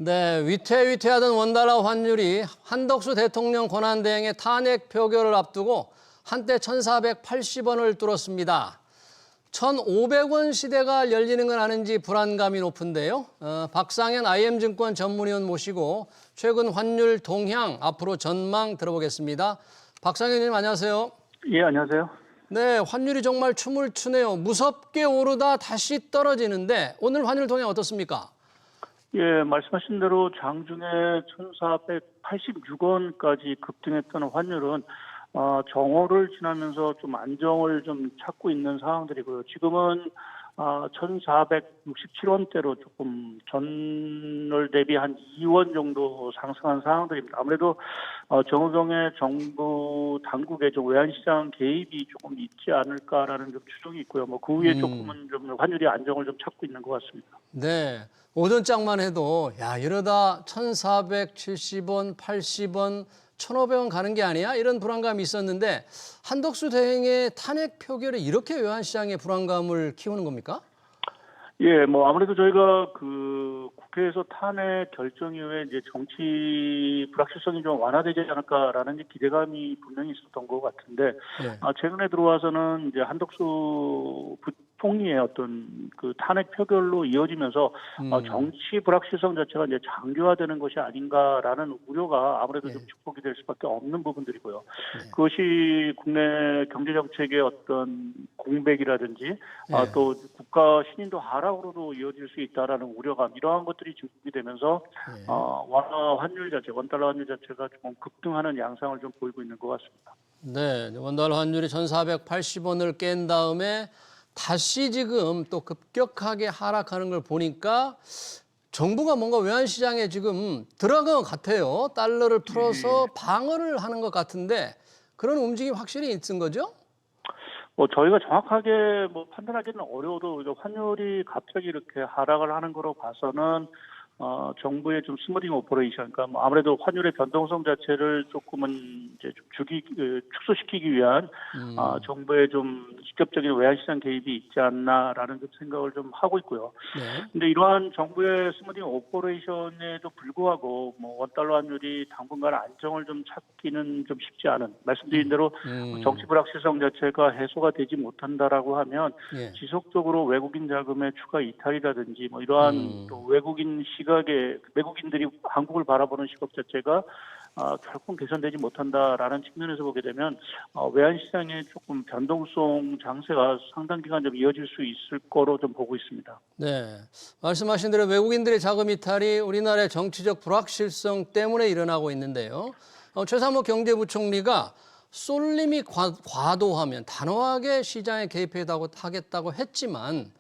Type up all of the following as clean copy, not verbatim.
네, 위태위태하던 원달러 환율이 한덕수 대통령 권한대행의 탄핵 표결을 앞두고 한때 1,480원을 뚫었습니다. 1,500원 시대가 열리는 건 아닌지 불안감이 높은데요. 박상현 IM증권 전문위원 모시고 최근 환율 동향, 앞으로 전망 들어보겠습니다. 박상현님 안녕하세요. 예, 안녕하세요. 네, 환율이 정말 춤을 추네요. 무섭게 오르다 다시 떨어지는데 오늘 환율 동향 어떻습니까? 예, 말씀하신 대로 장중에 1,486원까지 급등했던 환율은 정오를 지나면서 좀 안정을 좀 찾고 있는 상황들이고요. 지금은 1,467원대로 조금 전월 대비 한 2원 정도 상승한 상황들입니다. 아무래도 정의경의 정부 당국의 좀 외환시장 개입이 조금 있지 않을까라는 좀 추정이 있고요. 뭐 그 후에 조금은 좀 환율이 안정을 좀 찾고 있는 것 같습니다. 네, 오전장만 해도 야 이러다 1,470원, 80원, 1,500원 가는 게 아니야? 이런 불안감이 있었는데 한덕수 대행의 탄핵 표결이 이렇게 외환시장의 불안감을 키우는 겁니까? 예, 뭐 아무래도 저희가 그 국회에서 탄핵 결정 이후에 이제 정치 불확실성이 좀 완화되지 않을까라는 이제 기대감이 분명히 있었던 것 같은데, 네. 최근에 들어와서는 이제 한덕수 부총리의 어떤 그 탄핵 표결로 이어지면서 정치 불확실성 자체가 이제 장기화되는 것이 아닌가라는 우려가 아무래도 좀 축복이 될 수밖에 없는 부분들이고요. 그것이 국내 경제 정책의 어떤 공백이라든지 또 국가 신인도 하락으로도 이어질 수 있다라는 우려감, 이러한 것들이 증폭이 되면서 원화 환율 자체, 원달러 환율 자체가 조금 급등하는 양상을 좀 보이고 있는 것 같습니다. 네, 원달러 환율이 1,480원을 깬 다음에 다시 지금 또 급격하게 하락하는 걸 보니까 정부가 뭔가 외환시장에 지금 들어간 것 같아요. 달러를 풀어서 방어를 하는 것 같은데 그런 움직임이 확실히 있는 거죠? 뭐 저희가 정확하게 뭐 판단하기는 어려워도 환율이 갑자기 이렇게 하락을 하는 거로 봐서는 정부의 좀 스무딩 오퍼레이션, 그러니까 뭐 아무래도 환율의 변동성 자체를 조금은 이제 좀 축소시키기 위한 정부의 좀 직접적인 외환시장 개입이 있지 않나라는 좀 생각을 좀 하고 있고요. 네. 근데 이러한 정부의 스무딩 오퍼레이션에도 불구하고 뭐 원달러 환율이 당분간 안정을 좀 찾기는 좀 쉽지 않은, 말씀드린 대로 정치 불확실성 자체가 해소가 되지 못한다라고 하면 예. 지속적으로 외국인 자금의 추가 이탈이라든지 뭐 이러한 또 외국인 외국인들이 한국을 바라보는 시각 자체가 결코 개선되지 못한다라는 측면에서 보게 되면 외환시장의 조금 변동성 장세가 상당 기간 좀 이어질 수 있을 거로 좀 보고 있습니다. 네, 말씀하신 대로 외국인들의 자금 이탈이 우리나라의 정치적 불확실성 때문에 일어나고 있는데요. 최상목 경제부총리가 쏠림이 과도하면 단호하게 시장에 개입하겠다고 했지만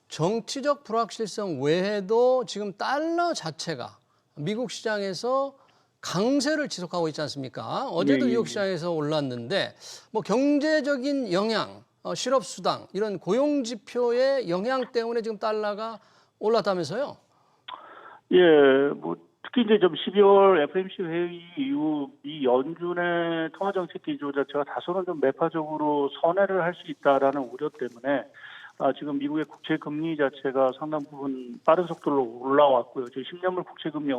정치적 불확실성 외에도 지금 달러 자체가 미국 시장에서 강세를 지속하고 있지 않습니까? 어제도 뉴욕 시장에서 올랐는데 뭐 경제적인 영향, 실업수당 이런 고용 지표의 영향 때문에 지금 달러가 올랐다면서요? 예, 뭐 특히 이제 좀 12월 FOMC 회의 이후 미 연준의 통화정책 기조 자체가 다소는 좀 매파적으로 선회를 할 수 있다라는 우려 때문에 지금 미국의 국채 금리 자체가 상당 부분 빠른 속도로 올라왔고요. 지금 10년물 국채 금리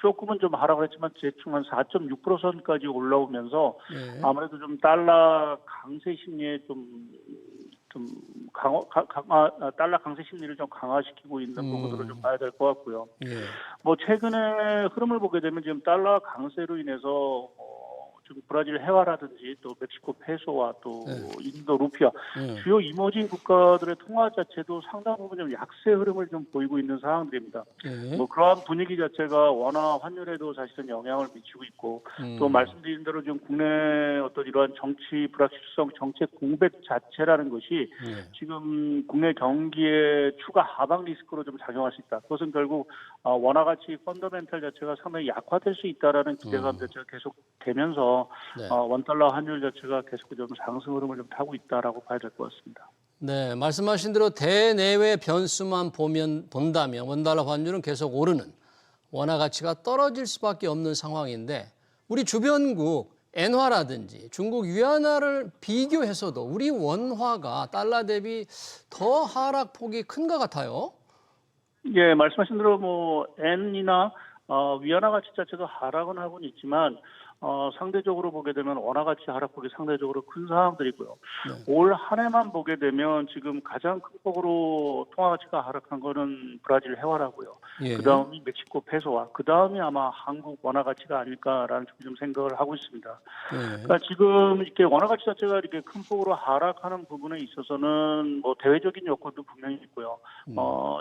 조금은 좀 하락을 했지만 대충 한 4.6% 선까지 올라오면서 아무래도 좀 달러 강세 심리에 달러 강세 심리를 좀 강화시키고 있는 부분으로 좀 봐야 될 것 같고요. 뭐 최근에 흐름을 보게 되면 지금 달러 강세로 인해서 좀 브라질 해화라든지 또 멕시코 페소와 또 인도 루피아 주요 이머징 국가들의 통화 자체도 상당 부분 좀 약세 흐름을 좀 보이고 있는 상황들입니다. 뭐 그러한 분위기 자체가 원화 환율에도 사실은 영향을 미치고 있고 또 말씀드린 대로 지금 국내 어떤 이러한 정치 불확실성, 정책 공백 자체라는 것이 지금 국내 경기의 추가 하방 리스크로 좀 작용할 수 있다. 그것은 결국 원화 가치 펀더멘탈 자체가 상당히 약화될 수 있다라는 기대감 자체가 계속 되면서 원달러 환율 자체가 계속 좀 상승 흐름을 좀 타고 있다라고 봐야 될 것 같습니다. 네, 말씀하신 대로 대내외 변수만 본다면 원달러 환율은 계속 오르는, 원화 가치가 떨어질 수밖에 없는 상황인데 우리 주변국 엔화라든지 중국 위안화를 비교해서도 우리 원화가 달러 대비 더 하락폭이 큰 것 같아요. 예, 말씀하신 대로 뭐 엔이나 위안화 가치 자체도 하락은 하고는 있지만 상대적으로 보게 되면 원화 가치 하락폭이 상대적으로 큰 상황들이고요. 네. 올 한 해만 보게 되면 지금 가장 큰 폭으로 통화 가치가 하락한 거는 브라질 회화라고요. 예. 그 다음이 멕시코 페소와 그 다음이 아마 한국 원화 가치가 아닐까라는 좀 생각을 하고 있습니다. 예. 그러니까 지금 이렇게 원화 가치 자체가 이렇게 큰 폭으로 하락하는 부분에 있어서는 뭐 대외적인 여건도 분명히 있고요.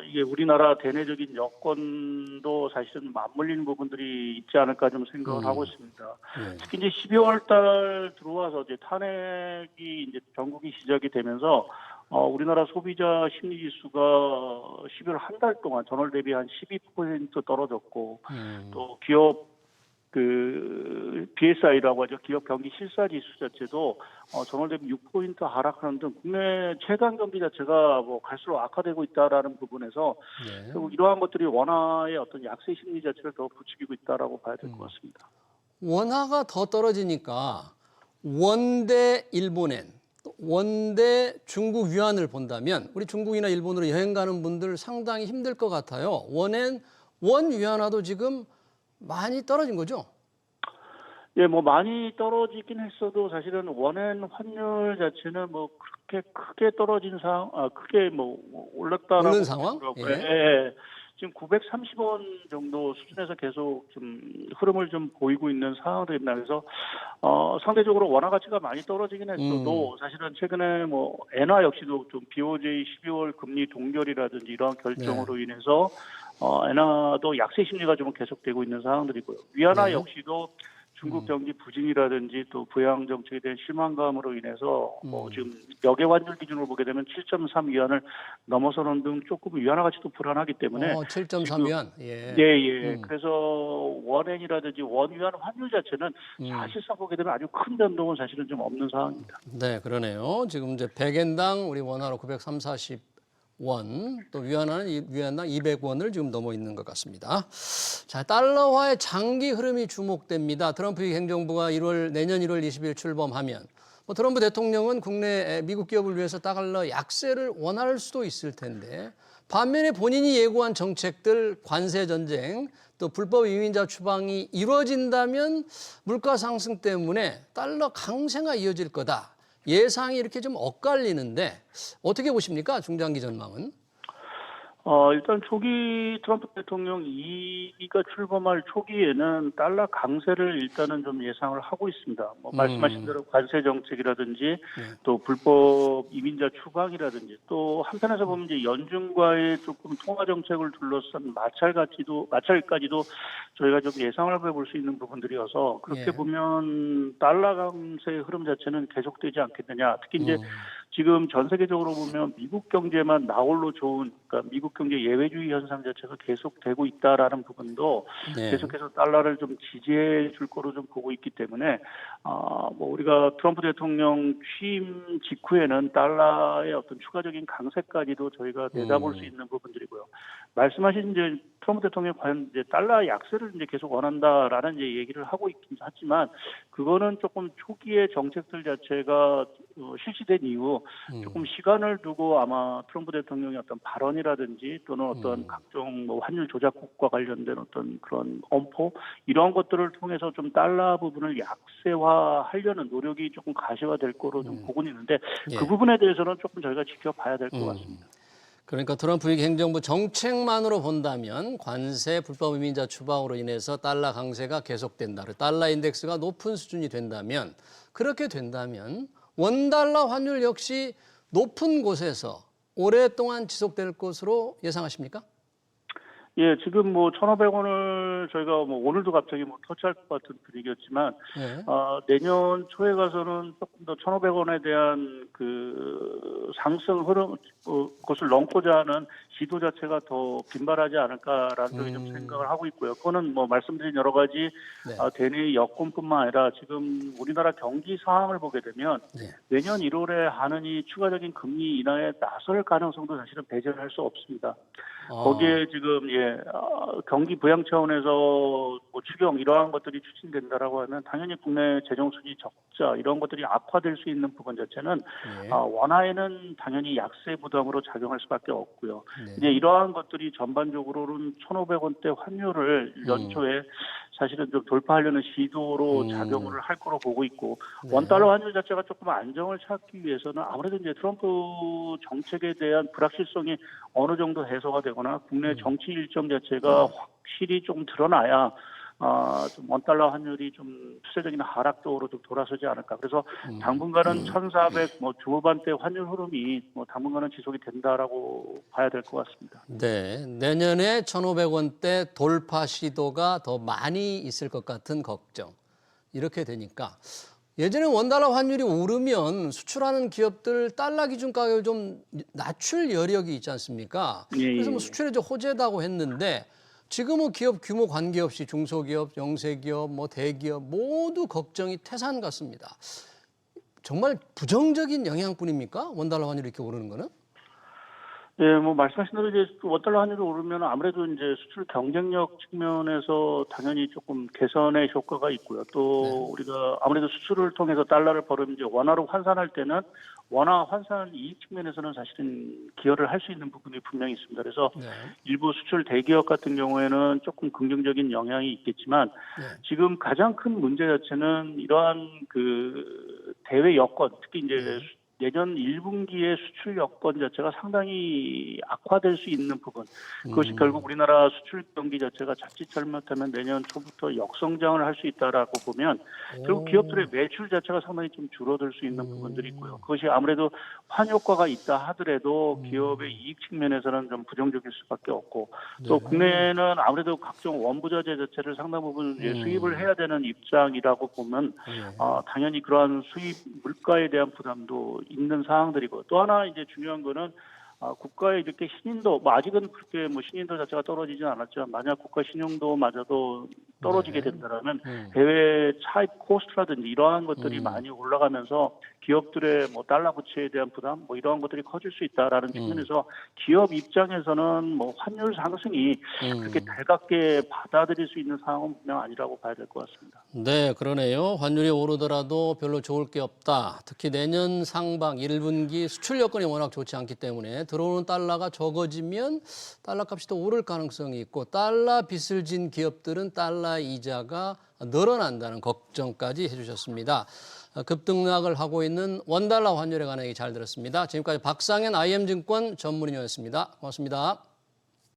이게 우리나라 대내적인 여건도 사실은 맞물리는 부분들이 있지 않을까 좀 생각을 하고 있습니다. 예. 특히 이제 12월 달 들어와서 이제 탄핵이 이제 전국이 시작이 되면서 우리나라 소비자 심리 지수가 12월 한 달 동안 전월 대비 한 12% 떨어졌고 또 기업 BSI라고 하죠. 기업 경기 실사 지수 자체도 전월 대비 6% 하락하는 등 국내 최강 경기 자체가 뭐 갈수록 악화되고 있다라는 부분에서 네. 결국 이러한 것들이 원화의 어떤 약세 심리 자체를 더 부추기고 있다라고 봐야 될 것 같습니다. 원화가 더 떨어지니까 원대 일본엔, 원대 중국 위안을 본다면 우리 중국이나 일본으로 여행 가는 분들 상당히 힘들 것 같아요. 원엔, 원 위안화도 지금 많이 떨어진 거죠? 예, 뭐 많이 떨어지긴 했어도 사실은 원엔 환율 자체는 뭐 그렇게 크게 떨어진 크게 뭐 올랐다라고 오른 상황? 보더라고요. 예. 예. 지금 930원 정도 수준에서 계속 좀 흐름을 좀 보이고 있는 상황들입니다. 그래서 상대적으로 원화 가치가 많이 떨어지긴 했어도 사실은 최근에 뭐 엔화 역시도 좀 BOJ 12월 금리 동결이라든지 이러한 결정으로 인해서 엔화도 약세 심리가 좀 계속되고 있는 상황들이고요. 위안화 네. 역시도 중국 경기 부진이라든지 또 부양 정책에 대한 실망감으로 인해서 뭐 지금 역외 환율 기준으로 보게 되면 7.3 위안을 넘어서는 등 조금 위안화 가치도 불안하기 때문에 7.3 위안. 예. 예. 그래서 원엔이라든지 원 위안 환율 자체는 사실상 보게 되면 아주 큰 변동은 사실은 좀 없는 상황입니다. 네, 그러네요. 지금 이제 100엔당 우리 원화로 930, 40원, 또 위안당 200원을 지금 넘어 있는 것 같습니다. 자, 달러화의 장기 흐름이 주목됩니다. 트럼프 행정부가 내년 1월 20일 출범하면 트럼프 대통령은 국내 미국 기업을 위해서 달러 약세를 원할 수도 있을 텐데 반면에 본인이 예고한 정책들, 관세 전쟁, 또 불법 이민자 추방이 이루어진다면 물가 상승 때문에 달러 강세가 이어질 거다. 예상이 이렇게 좀 엇갈리는데 어떻게 보십니까? 중장기 전망은? 일단 초기 트럼프 대통령 2기가 출범할 초기에는 달러 강세를 일단은 좀 예상을 하고 있습니다. 뭐 말씀하신 대로 관세 정책이라든지 또 불법 이민자 추방이라든지 또 한편에서 보면 이제 연준과의 조금 통화 정책을 둘러싼 마찰까지도 저희가 좀 예상을 해볼 수 있는 부분들이어서 그렇게 보면 달러 강세의 흐름 자체는 계속되지 않겠느냐. 특히 이제 지금 전 세계적으로 보면 미국 경제만 나홀로 좋은, 그러니까 미국 경제 예외주의 현상 자체가 계속되고 있다라는 부분도 계속해서 달러를 좀 지지해 줄 거로 좀 보고 있기 때문에 뭐 우리가 트럼프 대통령 취임 직후에는 달러의 어떤 추가적인 강세까지도 저희가 내다볼 수 있는 부분들이고요. 말씀하신 이제 트럼프 대통령이 과연 이제 달러 약세를 이제 계속 원한다라는 이제 얘기를 하고 있긴 하지만 그거는 조금 초기의 정책들 자체가 실시된 이후 조금 시간을 두고 아마 트럼프 대통령의 어떤 발언이라든지 또는 어떤 각종 뭐 환율 조작국과 관련된 어떤 그런 엄포 이러한 것들을 통해서 좀 달러 부분을 약세화하려는 노력이 조금 가시화될 거로 좀 보고는 있는데 그 부분에 대해서는 조금 저희가 지켜봐야 될 것 같습니다. 그러니까 트럼프 행정부 정책만으로 본다면 관세, 불법 이민자 추방으로 인해서 달러 강세가 계속된다. 달러 인덱스가 높은 수준이 된다면 그렇게 된다면 원달러 환율 역시 높은 곳에서 오랫동안 지속될 것으로 예상하십니까? 예, 지금 뭐 1,500원을 저희가 뭐 오늘도 갑자기 뭐 터치할 것 같은 분위기였지만 내년 초에 가서는 조금 더 1,500원에 대한 그 상승 흐름 그것을 넘고자 하는 시도 자체가 더 빈발하지 않을까라는 쪽에 좀 생각을 하고 있고요. 그거는 뭐 말씀드린 여러 가지 대내 여건뿐만 아니라 지금 우리나라 경기 상황을 보게 되면 내년 1월에 하느니 추가적인 금리 인하에 나설 가능성도 사실은 배제할 수 없습니다. 거기에 지금 경기 부양 차원에서 뭐 추경 이러한 것들이 추진된다라고 하면 당연히 국내 재정 수지 적자 이런 것들이 악화될 수 있는 부분 자체는 원화에는 당연히 약세 부담으로 작용할 수밖에 없고요. 네. 이제 이러한 것들이 전반적으로는 1,500원대 환율을 연초에 사실은 좀 돌파하려는 시도로 작용을 할 거로 보고 있고 원달러 환율 자체가 조금 안정을 찾기 위해서는 아무래도 이제 트럼프 정책에 대한 불확실성이 어느 정도 해소가 되거나 국내 정치 일정 자체가 확실히 좀 드러나야 좀 원달러 환율이 좀 추세적인 하락적으로 좀 돌아서지 않을까. 그래서 당분간은 1,400 뭐 중후반대 환율 흐름이 뭐 당분간은 지속이 된다라고 봐야 될 것 같습니다. 네, 내년에 1,500원대 돌파 시도가 더 많이 있을 것 같은 걱정. 이렇게 되니까 예전에 원달러 환율이 오르면 수출하는 기업들 달러 기준 가격을 좀 낮출 여력이 있지 않습니까? 그래서 뭐 수출에 좀 호재다고 했는데 지금은 기업 규모 관계없이 중소기업, 영세기업, 뭐 대기업 모두 걱정이 태산 같습니다. 정말 부정적인 영향뿐입니까? 원달러 환율이 이렇게 오르는 거는? 예, 뭐 말씀하신 대로 이제 원달러 환율이 오르면 아무래도 이제 수출 경쟁력 측면에서 당연히 조금 개선의 효과가 있고요. 또 우리가 아무래도 수출을 통해서 달러를 벌으면 이제 원화로 환산할 때는 원화 환산 이익 측면에서는 사실은 기여를 할 수 있는 부분이 분명히 있습니다. 그래서 일부 수출 대기업 같은 경우에는 조금 긍정적인 영향이 있겠지만 지금 가장 큰 문제 자체는 이러한 그 대외 여건, 특히 이제 내년 1분기의 수출 여건 자체가 상당히 악화될 수 있는 부분. 그것이 결국 우리나라 수출 경기 자체가 자칫 잘못하면 내년 초부터 역성장을 할 수 있다라고 보면 결국 기업들의 매출 자체가 상당히 좀 줄어들 수 있는 부분들이 있고요. 그것이 아무래도 환효과가 있다 하더라도 기업의 이익 측면에서는 좀 부정적일 수밖에 없고 또 국내는 아무래도 각종 원부자재 자체를 상당 부분 이제 수입을 해야 되는 입장이라고 보면 당연히 그러한 수입 물가에 대한 부담도 있는 사항들이고 또 하나 이제 중요한 거는 국가의 이렇게 신인도 뭐 아직은 그렇게 뭐 신인도 자체가 떨어지진 않았지만 만약 국가 신용도마저도 떨어지게 된다라면 해외 차입 코스트라든지 이러한 것들이 많이 올라가면서 기업들의 뭐 달러 부채에 대한 부담 뭐 이러한 것들이 커질 수 있다라는 측면에서 기업 입장에서는 뭐 환율 상승이 그렇게 달갑게 받아들일 수 있는 상황은 분명 아니라고 봐야 될 것 같습니다. 네, 그러네요. 환율이 오르더라도 별로 좋을 게 없다. 특히 내년 상반 1분기 수출 여건이 워낙 좋지 않기 때문에 들어오는 달러가 적어지면 달러 값이 더 오를 가능성이 있고 달러 빚을 진 기업들은 달러 이자가 늘어난다는 걱정까지 해주셨습니다. 급등락을 하고 있는 원달러 환율에 관한 얘기 잘 들었습니다. 지금까지 박상현 IM증권 전문위원이었습니다. 고맙습니다.